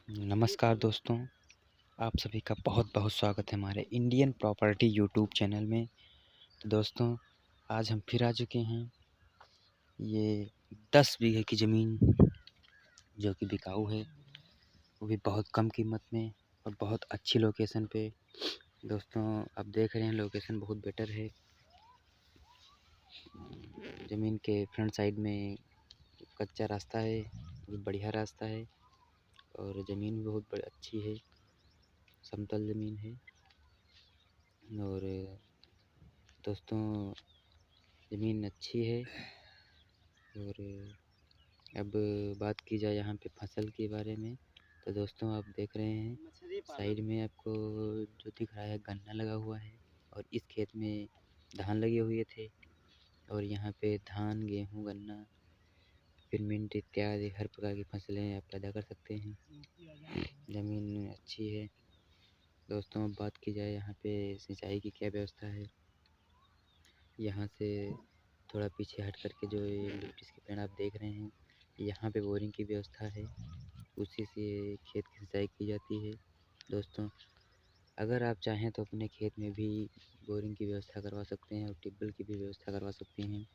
नमस्कार दोस्तों, आप सभी का बहुत बहुत स्वागत है हमारे इंडियन प्रॉपर्टी यूट्यूब चैनल में। तो दोस्तों, आज हम फिर आ चुके हैं। ये 10 बीघे की ज़मीन जो कि बिकाऊ है, वो भी बहुत कम कीमत में और बहुत अच्छी लोकेशन पे। दोस्तों, आप देख रहे हैं लोकेशन बहुत बेटर है। ज़मीन के फ्रंट साइड में कच्चा रास्ता है, बहुत बढ़िया रास्ता है और ज़मीन भी बहुत अच्छी है, समतल ज़मीन है। और दोस्तों, ज़मीन अच्छी है। और अब बात की जाए यहाँ पे फसल के बारे में, तो दोस्तों आप देख रहे हैं साइड में आपको जो दिख रहा है गन्ना लगा हुआ है और इस खेत में धान लगे हुए थे। और यहाँ पे धान, गेहूँ, गन्ना, फिर मिंट इत्यादि हर प्रकार की फसलें आप पैदा कर सकते हैं। ज़मीन अच्छी है। दोस्तों, अब बात की जाए यहाँ पे सिंचाई की क्या व्यवस्था है। यहाँ से थोड़ा पीछे हट करके जो ये लिप्टिस के पेड़ आप देख रहे हैं, यहाँ पे बोरिंग की व्यवस्था है, उसी से खेत की सिंचाई की जाती है। दोस्तों, अगर आप चाहें तो अपने खेत में भी बोरिंग की व्यवस्था करवा सकते हैं और ट्यूबवेल की भी व्यवस्था करवा सकते हैं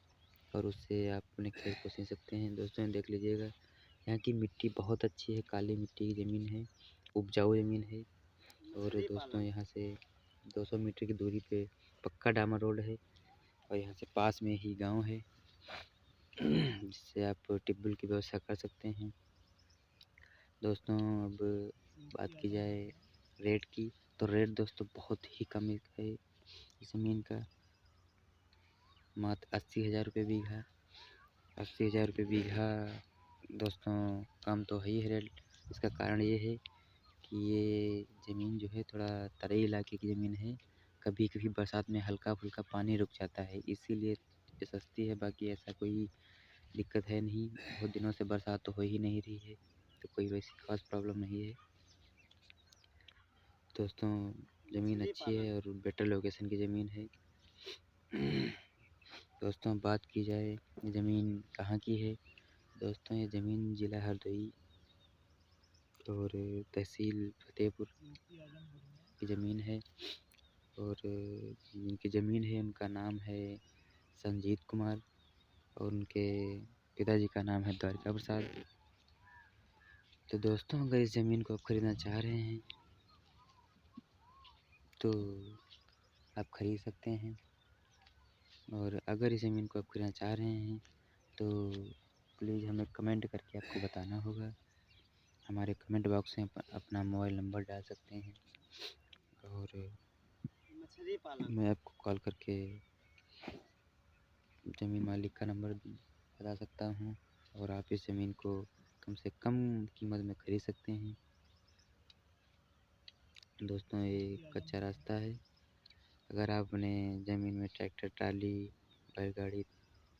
और उससे आप अपने खेत को सींच सकते हैं। दोस्तों, देख लीजिएगा, यहाँ की मिट्टी बहुत अच्छी है, काली मिट्टी की ज़मीन है, उपजाऊ ज़मीन है। और दोस्तों, यहाँ से 200 मीटर की दूरी पे पक्का डामर रोड है और यहाँ से पास में ही गांव है जिससे आप ट्यूबवेल की व्यवस्था कर सकते हैं। दोस्तों, अब बात की जाए रेट की, तो रेट दोस्तों बहुत ही कम है इस ज़मीन का, मात्र 80,000 रुपये बीघा। 80,000 रुपये बीघा दोस्तों कम तो है ही है रेट। इसका कारण ये है कि ये ज़मीन जो है थोड़ा तराई इलाके की ज़मीन है। कभी कभी बरसात में हल्का फुल्का पानी रुक जाता है, इसीलिए ये सस्ती है। बाकी ऐसा कोई दिक्कत है नहीं, बहुत दिनों से बरसात तो हो ही नहीं रही है, तो कोई वैसी खास प्रॉब्लम नहीं है। दोस्तों, ज़मीन अच्छी है और बेटर लोकेशन की ज़मीन है। दोस्तों, बात की जाए ये ज़मीन कहाँ की है। दोस्तों, ये ज़मीन ज़िला हरदोई और तहसील फतेहपुर की ज़मीन है। और जिनकी ज़मीन है उनका नाम है संजीत कुमार और उनके पिताजी का नाम है द्वारिका प्रसाद। तो दोस्तों, अगर इस ज़मीन को आप ख़रीदना चाह रहे हैं तो आप ख़रीद सकते हैं। और अगर इस ज़मीन को आप ख़रीदना चाह रहे हैं तो प्लीज़ हमें कमेंट करके आपको बताना होगा। हमारे कमेंट बॉक्स में अपना मोबाइल नंबर डाल सकते हैं और मैं आपको कॉल करके ज़मीन मालिक का नंबर बता सकता हूँ और आप इस ज़मीन को कम से कम कीमत में ख़रीद सकते हैं। दोस्तों, ये कच्चा रास्ता है। अगर आप अपने ज़मीन में ट्रैक्टर, ट्राली, बैलगाड़ी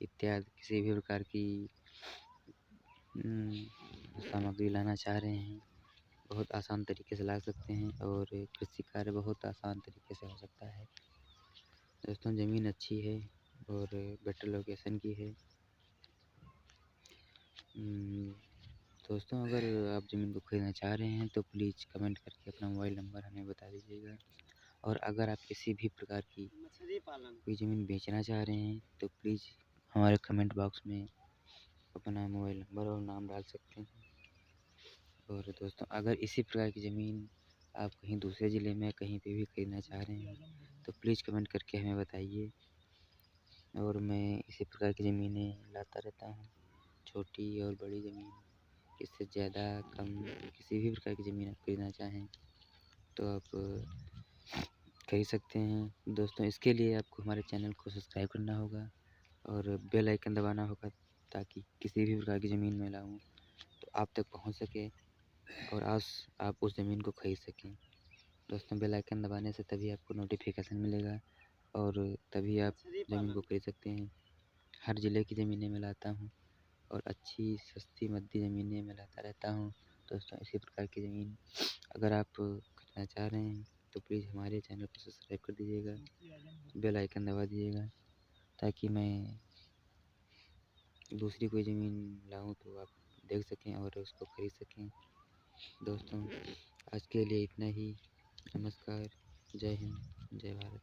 इत्यादि किसी भी प्रकार की सामग्री लाना चाह रहे हैं, बहुत आसान तरीके से ला सकते हैं और कृषि कार्य बहुत आसान तरीके से हो सकता है। दोस्तों, ज़मीन अच्छी है और बेटर लोकेशन की है। दोस्तों, अगर आप ज़मीन को ख़रीदना चाह रहे हैं तो प्लीज़ कमेंट करके अपना मोबाइल नंबर हमें बता दीजिएगा। और अगर आप किसी भी प्रकार की कोई ज़मीन बेचना चाह रहे हैं तो प्लीज़ हमारे कमेंट बॉक्स में अपना मोबाइल नंबर और नाम डाल सकते हैं। और दोस्तों, अगर इसी प्रकार की ज़मीन आप कहीं दूसरे ज़िले में कहीं पे भी ख़रीदना चाह रहे हैं तो प्लीज़ कमेंट करके हमें बताइए। और मैं इसी प्रकार की ज़मीनें लाता रहता हूँ, छोटी और बड़ी ज़मीन, इससे ज़्यादा कम किसी भी प्रकार की ज़मीन आप ख़रीदना चाहें तो आप खरीद सकते हैं। दोस्तों, इसके लिए आपको हमारे चैनल को सब्सक्राइब करना होगा और बेल आइकन दबाना होगा ताकि किसी भी प्रकार की ज़मीन मैं लाऊँ तो आप तक पहुँच सके और आप उस ज़मीन को खरीद सकें। दोस्तों, बेल आइकन दबाने से तभी आपको नोटिफिकेशन मिलेगा और तभी आप ज़मीन को खरीद सकते हैं। हर ज़िले की ज़मीनें मैं लाता हूँ और अच्छी सस्ती मध्य ज़मीनें मैं लाता रहता हूँ। दोस्तों, इसी प्रकार की ज़मीन अगर आप खरीदना चाह रहे हैं तो प्लीज़ हमारे चैनल को सब्सक्राइब कर दीजिएगा, बेल आइकन दबा दीजिएगा ताकि मैं दूसरी कोई ज़मीन लाऊँ तो आप देख सकें और उसको खरीद सकें। दोस्तों आज के लिए इतना ही। नमस्कार, जय हिंद, जय भारत।